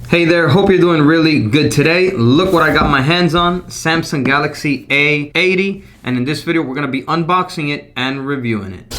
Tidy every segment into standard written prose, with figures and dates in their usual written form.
Hey there, hope you're doing really good today. Look what I got my hands on, Samsung Galaxy A80, and in this video we're going to be unboxing it and reviewing it.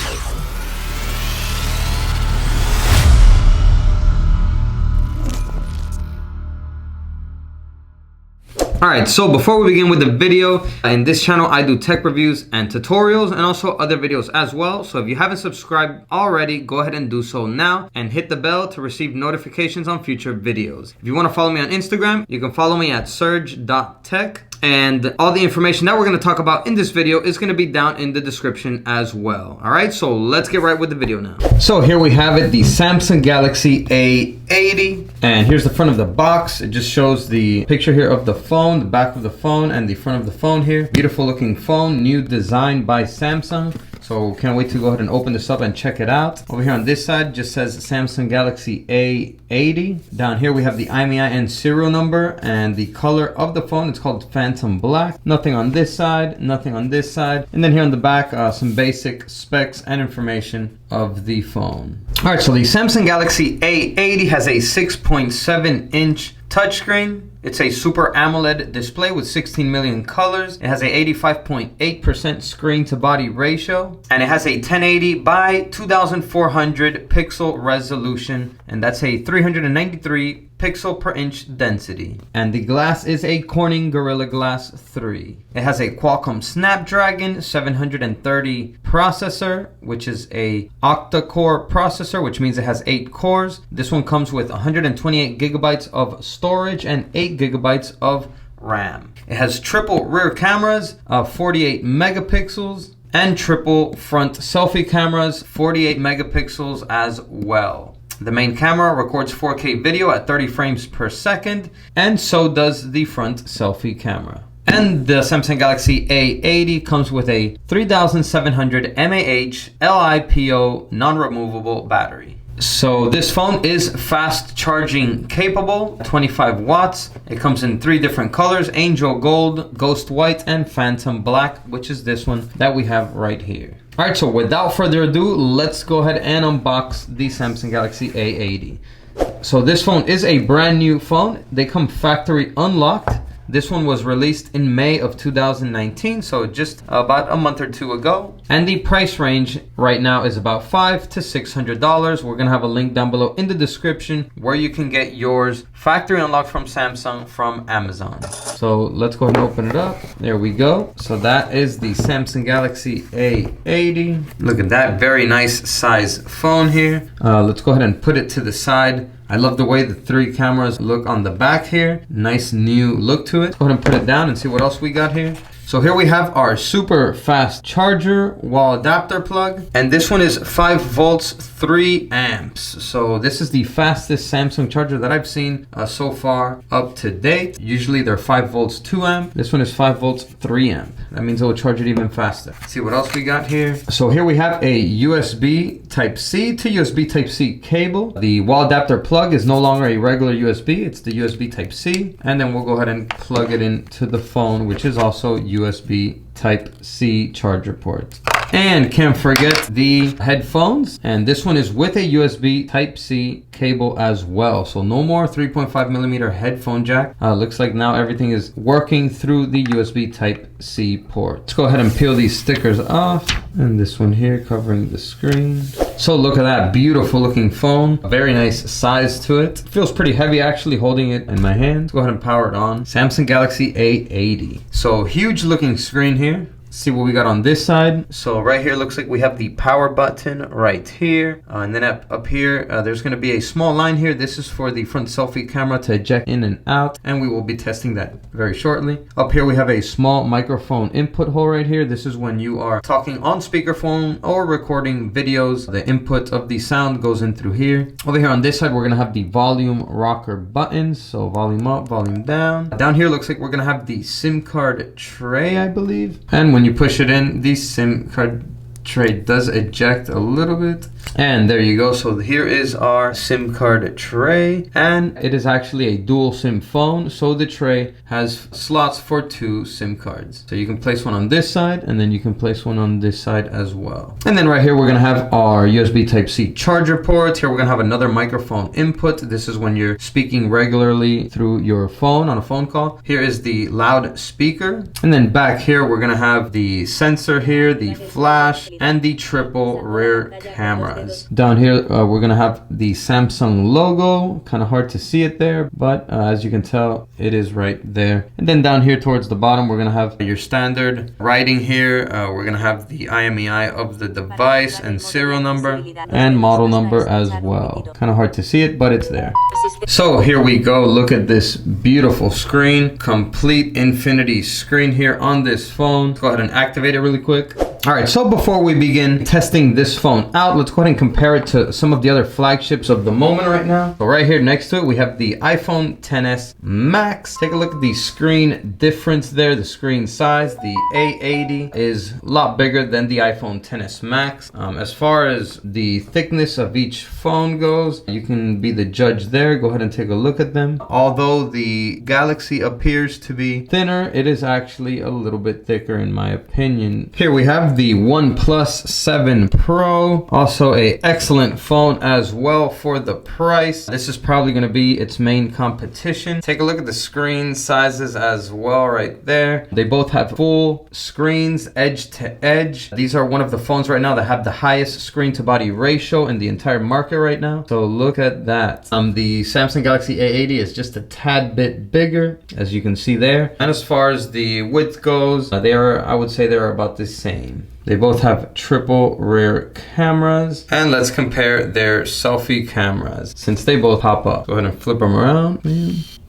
Alright, so before we begin with the video, in this channel I do tech reviews and tutorials and also other videos as well. So if you haven't subscribed already, go ahead and do so now and hit the bell to receive notifications on future videos. If you want to follow me on Instagram, you can follow me at surge.tech. And all the information that we're going to talk about in this video is going to be down in the description as well. Alright, so let's get right with the video now. So here we have it, the Samsung Galaxy A80. And here's the front of the box. It just shows the picture here of the phone, the back of the phone, and the front of the phone here. Beautiful looking phone, new design by Samsung. So can't wait to go ahead and open this up and check it out. Over here on this side just says Samsung Galaxy A80. Down here we have the IMEI serial number and the color of the phone. It's called Phantom Black. Nothing on this side, nothing on this side. And then here on the back, some basic specs and information of the phone. All right, so the Samsung Galaxy A80 has a 6.7-inch touchscreen. It's a Super AMOLED display with 16 million colors. It has a 85.8% screen to body ratio. And it has a 1080 by 2400 pixel resolution. And that's a 393 pixel per inch density. And the glass is a Corning Gorilla Glass 3. It has a Qualcomm Snapdragon 730 processor, which is a octa-core processor, which means it has 8 cores. This one comes with 128 gigabytes of storage and 8 gigabytes of RAM. It has triple rear cameras of 48 megapixels and triple front selfie cameras, 48 megapixels as well. The main camera records 4K video at 30 frames per second, and so does the front selfie camera. And the Samsung Galaxy A80 comes with a 3700 mAh LiPo non-removable battery. So this phone is fast charging capable, 25 watts. It comes in 3 different colors, Angel Gold, Ghost White, and Phantom Black, which is this one that we have right here. All right, so without further ado, let's go ahead and unbox the Samsung Galaxy A80. So this phone is a brand new phone. They come factory unlocked. This one was released in May of 2019, so just about a month or two ago. And the price range right now is about $500 to $600. We're gonna have a link down below in the description where you can get yours factory unlocked from Samsung from Amazon. So let's go ahead and open it up. There we go. So that is the Samsung Galaxy A80. Look at that, very nice size phone here. Let's go ahead and put it to the side. I love the way the 3 cameras look on the back here. Nice new look to it. Go ahead and put it down and see what else we got here. So here we have our super fast charger wall adapter plug. And this one is 5 volts, 3 amps. So this is the fastest Samsung charger that I've seen so far up to date. Usually they're 5 volts, 2 amp. This one is 5 volts, 3 amp. That means it will charge it even faster. Let's see what else we got here. So here we have a USB Type-C to USB Type-C cable. The wall adapter plug is no longer a regular USB. It's the USB Type-C. And then we'll go ahead and plug it into the phone, which is also USB Type-C charger port. And can't forget the headphones. And this one is with a USB Type-C cable as well. So no more 3.5 millimeter headphone jack. Looks like now everything is working through the USB Type-C port. Let's go ahead and peel these stickers off. And this one here covering the screen. So look at that beautiful looking phone. A very nice size to it. Feels pretty heavy actually holding it in my hand. Let's go ahead and power it on. Samsung Galaxy A80. So huge looking screen here. See what we got on this side. So right here looks like we have the power button right here, and then up here there's going to be a small line here. This is for the front selfie camera to eject in and out, and we will be testing that very shortly. Up here we have a small microphone input hole right here. This is when you are talking on speakerphone or recording videos. The input of the sound goes in through here. Over here on this side we're going to have the volume rocker buttons, so volume up, volume down. Down here looks like we're going to have the SIM card tray, I believe, and when you push it in, the SIM card tray does eject a little bit. And there you go. So here is our SIM card tray, and it is actually a dual SIM phone. So the tray has slots for 2 SIM cards. So you can place one on this side, and then you can place one on this side as well. And then right here, we're gonna have our USB Type-C charger port. Here we're gonna have another microphone input. This is when you're speaking regularly through your phone on a phone call. Here is the loudspeaker. And then back here, we're gonna have the sensor here, the flash, and the triple rear cameras. Down here, we're gonna have the Samsung logo. Kind of hard to see it there, but as you can tell, it is right there. And then down here towards the bottom, we're gonna have your standard writing here. We're gonna have the IMEI of the device and serial number and model number as well. Kind of hard to see it, but it's there. So here we go. Look at this beautiful screen. Complete infinity screen here on this phone. Let's go ahead and activate it really quick. All right, so before we begin testing this phone out, let's go ahead and compare it to some of the other flagships of the moment right now. So right here next to it, we have the iPhone XS Max. Take a look at the screen difference there, the screen size. The A80 is a lot bigger than the iPhone XS Max. As far as the thickness of each phone goes, you can be the judge there. Go ahead and take a look at them. Although the Galaxy appears to be thinner, it is actually a little bit thicker in my opinion. Here we have the OnePlus 7 Pro, also a excellent phone as well for the price. This is probably going to be its main competition. Take a look at the screen sizes as well right there. They both have full screens, edge to edge. These are one of the phones right now that have the highest screen to body ratio in the entire market right now. So look at that. The Samsung Galaxy A80 is just a tad bit bigger, as you can see there. And as far as the width goes, I would say they're about the same. They both have triple rear cameras. And let's compare their selfie cameras since they both pop up. Go ahead and flip them around.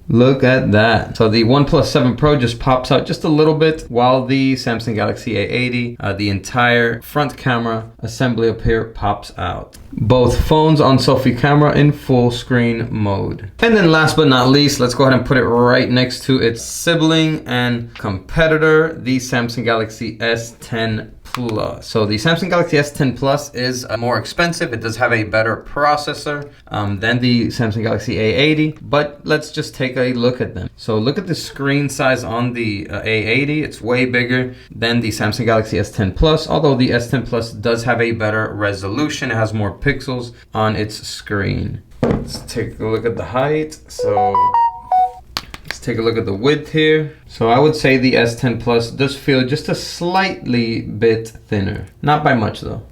Look at that. So the OnePlus 7 Pro just pops out just a little bit, while the Samsung Galaxy A80, the entire front camera assembly up here pops out. Both phones on selfie camera in full screen mode. And then last but not least, let's go ahead and put it right next to its sibling and competitor, the Samsung Galaxy S10 Plus. So the Samsung Galaxy S10 Plus is more expensive. It does have a better processor than the Samsung Galaxy A80, but let's just take a look at them. So look at the screen size on the A80. It's way bigger than the Samsung Galaxy S10 Plus, although the S10 Plus does have a better resolution. It has more pixels on its screen. Let's take a look at the height. So let's take a look at the width here. So I would say the S10 Plus does feel just a slightly bit thinner. Not by much though.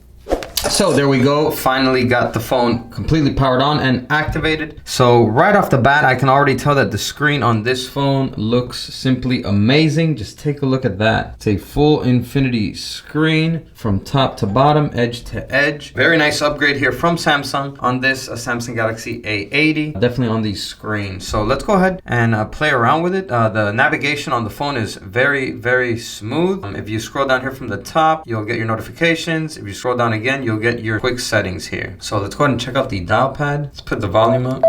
So there we go, finally got the phone completely powered on and activated. So right off the bat, I can already tell that the screen on this phone looks simply amazing. Just take a look at that. It's a full infinity screen from top to bottom, edge to edge. Very nice upgrade here from Samsung on this Samsung Galaxy A80, definitely on the screen. So let's go ahead and play around with it. The navigation on the phone is very, very smooth. If you scroll down here from the top, you'll get your notifications. If you scroll down again, you'll get your quick settings here. So let's go ahead and check out the dial pad. Let's put the volume up.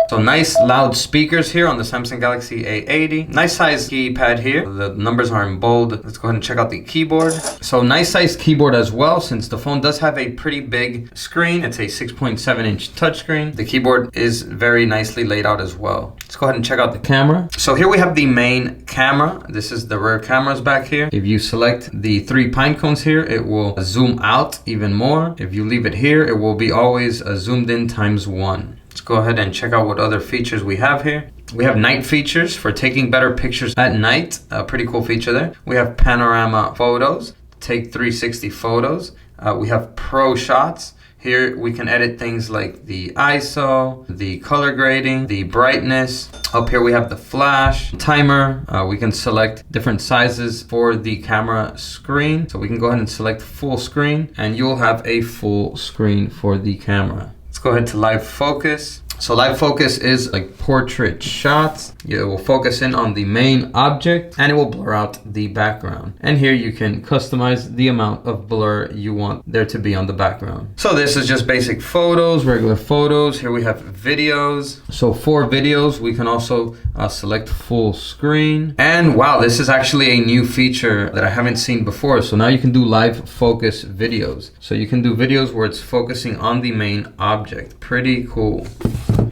So nice loud speakers here on the Samsung Galaxy A80. Nice size keypad here. The numbers are in bold. Let's go ahead and check out the keyboard. So nice size keyboard as well, since the phone does have a pretty big screen. It's a 6.7-inch touchscreen. The keyboard is very nicely laid out as well. Let's go ahead and check out the camera. So here we have the main camera. This is the rear cameras back here. If you select the 3 pine cones here, it will zoom out even more. If you leave it here, it will be always zoomed in ×1. Let's go ahead and check out what other features we have here. We have night features for taking better pictures at night. A pretty cool feature there. We have panorama photos, take 360 photos. We have pro shots. Here we can edit things like the ISO, the color grading, the brightness. Up here we have the flash, timer. We can select different sizes for the camera screen. So we can go ahead and select full screen and you'll have a full screen for the camera. Let's go ahead to live focus. So live focus is like portrait shots. It will focus in on the main object and it will blur out the background. And here you can customize the amount of blur you want there to be on the background. So this is just basic photos, regular photos. Here we have videos. So for videos, we can also select full screen. And wow, this is actually a new feature that I haven't seen before. So now you can do live focus videos. So you can do videos where it's focusing on the main object. Pretty cool.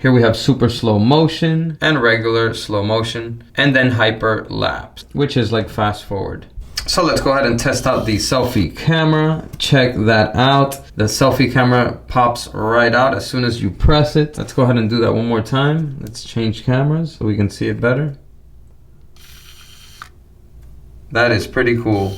Here we have super slow motion and regular slow motion, and then hyperlapse, which is like fast forward. So let's go ahead and test out the selfie camera. Check that out. The selfie camera pops right out as soon as you press it. Let's go ahead and do that one more time. Let's change cameras so we can see it better. That is pretty cool.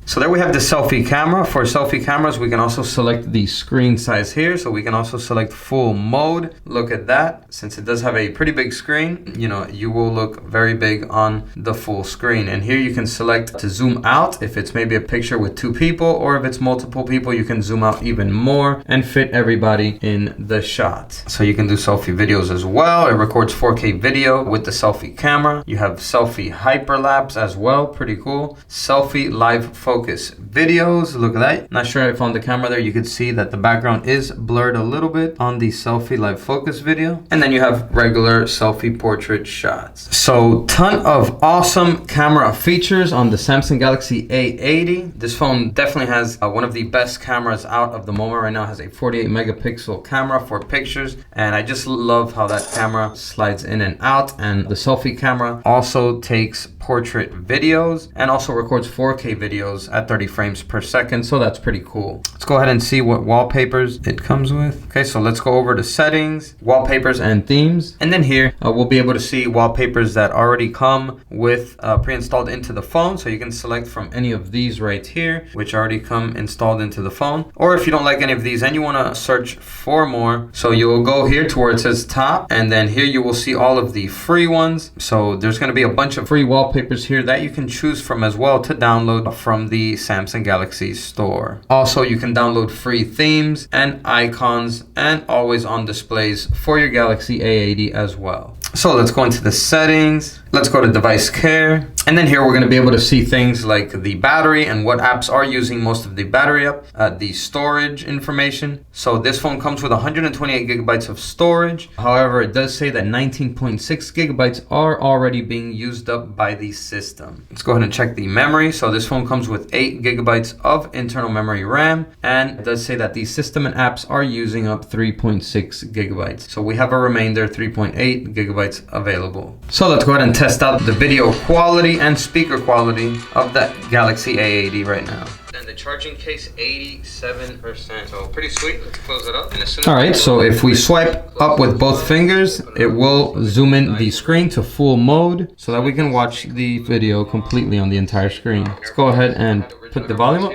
So there we have the selfie camera. For selfie cameras, we can also select the screen size here. So we can also select full mode. Look at that. Since it does have a pretty big screen, you know, you will look very big on the full screen. And here you can select to zoom out if it's maybe a picture with 2 people, or if it's multiple people, you can zoom out even more and fit everybody in the shot. So you can do selfie videos as well. It records 4K video with the selfie camera. You have selfie hyperlapse as well. Pretty cool. Selfie live focus videos. Look at that. Not sure if on the camera there you could see that the background is blurred a little bit on the selfie live focus video. And then you have regular selfie portrait shots. So ton of awesome camera features on the Samsung Galaxy A80. This phone definitely has one of the best cameras out of the moment right now. It has a 48 megapixel camera for pictures, and I just love how that camera slides in and out. And the selfie camera also takes portrait videos and also records 4K videos at 30 frames per second, so that's pretty cool. Let's go ahead and see what wallpapers it comes with. Okay, so let's go over to settings, wallpapers and themes, and then here we'll be able to see wallpapers that already come with pre-installed into the phone. So you can select from any of these right here, which already come installed into the phone. Or if you don't like any of these and you want to search for more, so you will go here to where it says top, and then here you will see all of the free ones. So there's going to be a bunch of free wallpapers here that you can choose from as well to download from the Samsung Galaxy store. Also, you can download free themes and icons and always on displays for your Galaxy A80 as well. So let's go into the settings. Let's go to device care. And then here we're going to be able to see things like the battery and what apps are using most of the battery up, the storage information. So this phone comes with 128 gigabytes of storage. However, it does say that 19.6 gigabytes are already being used up by the system. Let's go ahead and check the memory. So this phone comes with 8 gigabytes of internal memory RAM, and it does say that the system and apps are using up 3.6 gigabytes. So we have a remainder 3.8 gigabytes available. So let's go ahead and test out the video quality and speaker quality of that Galaxy A80 right now. And the charging case 87%, so pretty sweet. Let's close it up. And all right, so if we swipe up with both fingers, it will zoom in the screen to full mode so that we can watch the video completely on the entire screen. Let's go ahead and put the volume up.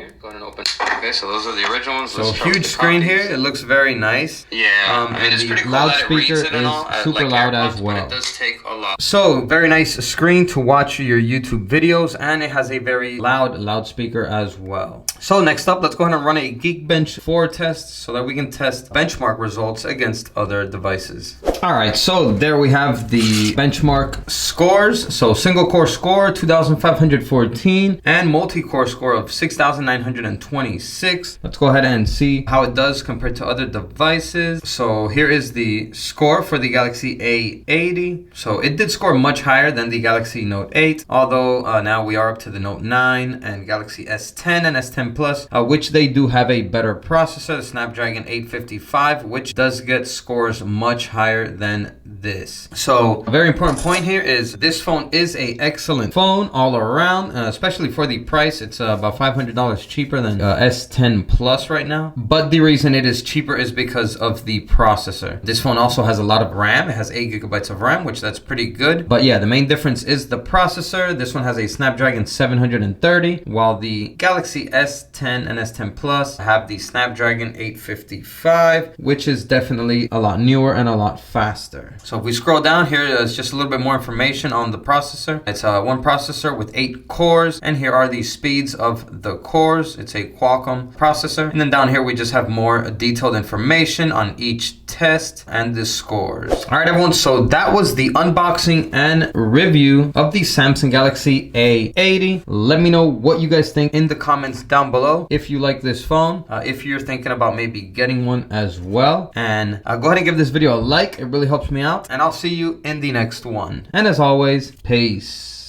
Okay, so those are the original ones. So huge screen here. It looks very nice. Yeah, and it's pretty cool. Loudspeaker is super loud as well. It does take a lot. So very nice screen to watch your YouTube videos, and it has a very loud loudspeaker as well. So next up, let's go ahead and run a Geekbench 4 test so that we can test benchmark results against other devices. All right, so there we have the benchmark scores. So single core score 2,514 and multi-core score of 6,926. Let's go ahead and see how it does compared to other devices. So here is the score for the Galaxy A80. So it did score much higher than the Galaxy Note 8, although now we are up to the Note 9 and Galaxy S10 and S10 Plus, which they do have a better processor, the Snapdragon 855, which does get scores much higher than this. So a very important point here is this phone is a excellent phone all around, especially for the price. It's about $500 cheaper than S10 Plus right now. But the reason it is cheaper is because of the processor. This phone also has a lot of RAM. It has 8 gigabytes of RAM, which that's pretty good. But yeah, the main difference is the processor. This one has a Snapdragon 730, while the Galaxy S10 and S10 Plus have the Snapdragon 855, which is definitely a lot newer and a lot faster. So if we scroll down here, there's just a little bit more information on the processor. It's one processor with 8 cores, and here are the speeds of the cores. It's a Qualcomm Qualcomm processor. And then down here, we just have more detailed information on each test and the scores. All right, everyone, so that was the unboxing and review of the Samsung Galaxy A80. Let me know what you guys think in the comments down below. If you like this phone, if you're thinking about maybe getting one as well, and go ahead and give this video a like. It really helps me out, and I'll see you in the next one. And as always, peace.